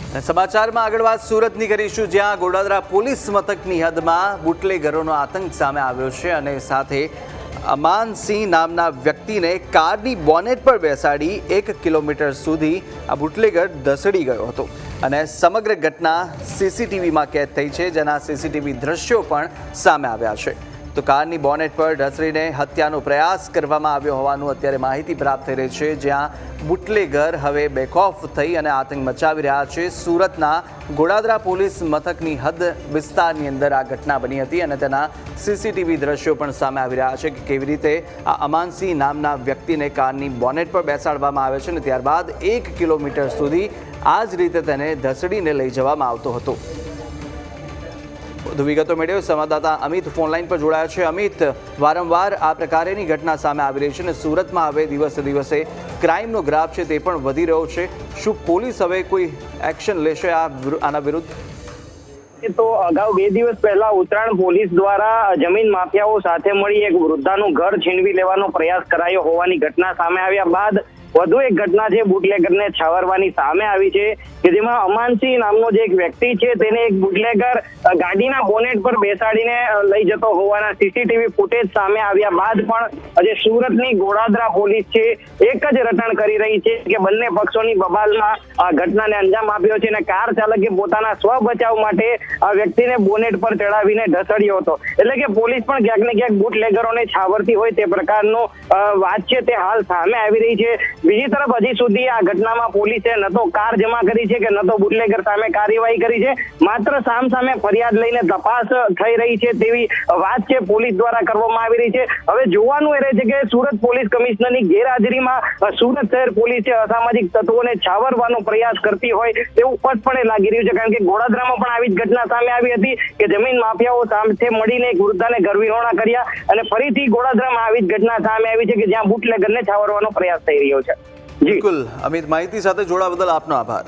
સમાચારમાં આગળ વાત સુરતની કરીશું, જ્યાં ગોડાદરા પોલીસ મથકની હદમાં બુટલેગરોનો આતંક સામે આવ્યો છે અને સાથે અમાનસિંહ નામના વ્યક્તિને કારની બોનેટ પર બેસાડી 1 કિલોમીટર સુધી આ બુટલેગર ધસડી ગયો હતો અને સમગ્ર ઘટના સીસીટીવીમાં કેદ થઈ છે, જેના સીસીટીવી દ્રશ્યો પણ સામે આવ્યા છે। તો કારની બોનેટ પર ઢસડીને હત્યાનો પ્રયાસ કરવામાં આવ્યો હોવાનું અત્યારે માહિતી પ્રાપ્ત થઈ રહી છે, જ્યાં બુટલેગર હવે બેખૌફ થઈ અને આતંક મચાવી રહ્યા છે। સુરતના ગોડાદરા પોલીસ મથકની હદ વિસ્તારની અંદર આ ઘટના બની હતી અને તેના સીસીટીવી દ્રશ્યો પણ સામે આવી રહ્યા છે કે કેવી રીતે આ અમાનસિંહ નામના વ્યક્તિને કારની બોનેટ પર બેસાડવામાં આવે છે અને ત્યારબાદ 1 કિલોમીટર સુધી આ જ રીતે તેને ધસડીને લઈ જવામાં આવતો હતો। વધુ વિગતો મેળવ્યો સંવાદદાતા અમિત ફોનલાઈન પર જોડાયા છે। અમિત, વારંવાર આ પ્રકારની ઘટના સામે આવી રહી છે અને સુરતમાં હવે દિવસે દિવસે ક્રાઇમનો ગ્રાફ છે તે પણ વધી રહ્યો છે। શું પોલીસ હવે કોઈ એક્શન લેશે આના વિરુદ્ધ? તો અગાઉ 2 દિવસ પહેલા ઉત્તરાયણ પોલીસ દ્વારા જમીન માફિયાઓ સાથે મળી એક વૃદ્ધાનું ઘર છીનવી લેવાનો પ્રયાસ કરાયો હોવાની ઘટના સામે આવ્યા બાદ વધુ એક ઘટના છે બુટલેગરને છાવરવાની સામે આવી છે કે જેમાં અમાનસિંહ નામનો જે એક વ્યક્તિ છે તેને એક બુટલેગર ગાડીના બોનેટ પર બેસાડીને લઈ જતો હોવાના સીસીટીવી ફૂટેજ સામે આવ્યા બાદ પણ જે સુરતની ગોડાદરા પોલીસ છે એક જ રટણ કરી રહી છે કે બંને પક્ષોની બબાલમાં આ ઘટનાને અંજામ આપ્યો છે અને કાર ચાલકે પોતાના સ્વ બચાવ માટે આ વ્યક્તિને બોનેટ પર ચડાવીને ઢસડ્યો હતો। એટલે કે પોલીસ પણ ક્યાંક ને ક્યાંક બુટલેગરોને છાવરતી હોય તે પ્રકારનો વાત છે તે હાલ સામે આવી રહી છે। બીજી તરફ હજી સુધી આ ઘટનામાં પોલીસે ન તો કાર જમા કરી છે કે ન તો બુટલેગર સામે કાર્યવાહી કરી છે, માત્ર સામસામે ફરિયાદ લઈને તપાસ થઈ રહી છે તેવી વાત છે પોલીસ દ્વારા કરવામાં આવી રહી છે। હવે જોવાનું એ રહે છે કે સુરત પોલીસ કમિશનરની ગેરહાજરીમાં સુરત શહેર પોલીસે અસામાજિક તત્વોને છાવરવાનો પ્રયાસ કરતી હોય તેવું સ્પષ્ટપણે લાગી રહ્યું છે, કારણ કે ગોડાદરામાં પણ આવી જ ઘટના સામે આવી હતી કે જમીન માફિયાઓ સાથે મળીને એક વૃદ્ધાને ઘરવિહોણા કર્યા અને ફરીથી ગોડાદરામાં આવી જ ઘટના સામે આવી છે કે જ્યાં બુટલેગરને છાવરવાનો પ્રયાસ થઈ રહ્યો છે। બિલકુલ અમિત, માહિતી સાથે જોડાવા બદલ આપનો આભાર।